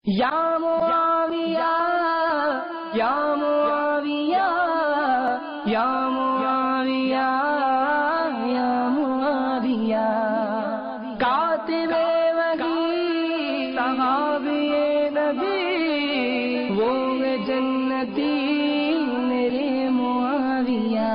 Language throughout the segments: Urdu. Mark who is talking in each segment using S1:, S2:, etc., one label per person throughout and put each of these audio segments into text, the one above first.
S1: یا معاویہ یا معاویہ یا معاویہ یا معاویہ، کاتب وحی صحابی نبی، وہ ہے جنتی میرے معاویہ۔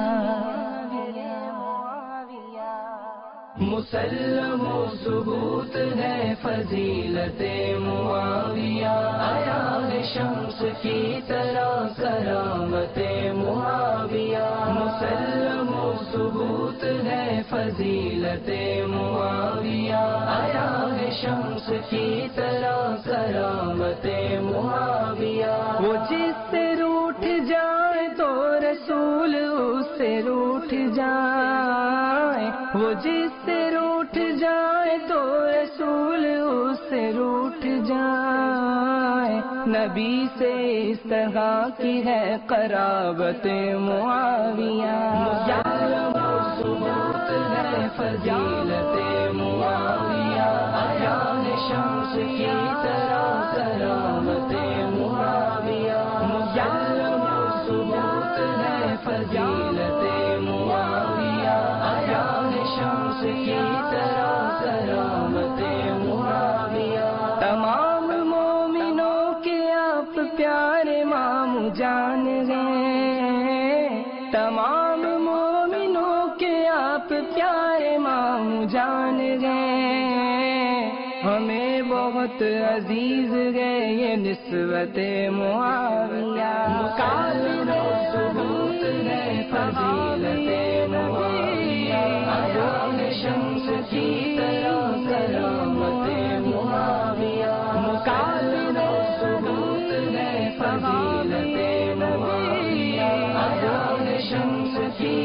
S1: مسلم و ثبوت ہے فضیلت معاویہ، آیا ہے شمس کی طرح کرامت معاویہ۔ مسلم و ثبوت ہے فضیلت معاویہ، آیا ہے شمس کی طرح کرامت معاویہ۔ وہ جس سے روٹھ جائے تو رسول اس سے روٹھ جائے، وہ جس سے روٹھ جائے تو رسول اس سے روٹھ جائے۔ نبی سے اس طرح کی ہے قرابت معاویہ۔ مسلم و ثبوت ہے فضیلت معاویہ، آیا ہے شمس کی طرح کرامت معاویہ۔ مسلم و ثبوت ہے فضیلت معاویہ، آیا ہے شمس کی طرح کرامت معاویہ۔ تمام مومنوں کے آپ پیارے ماموں جان ہیں، تمام مومنوں کے آپ پیارے ماموں جان ہیں۔ ہمیں بہت عزیز ہے یہ نسبت معاویہ۔ مسلم و ثبوت ہے فضیلت معاویہ، آیا ہے شمس کی طرح کرامت معاویہ۔ مسلم و ثبوت ہے فضیلت معاویہ، آیا ہے شمس کی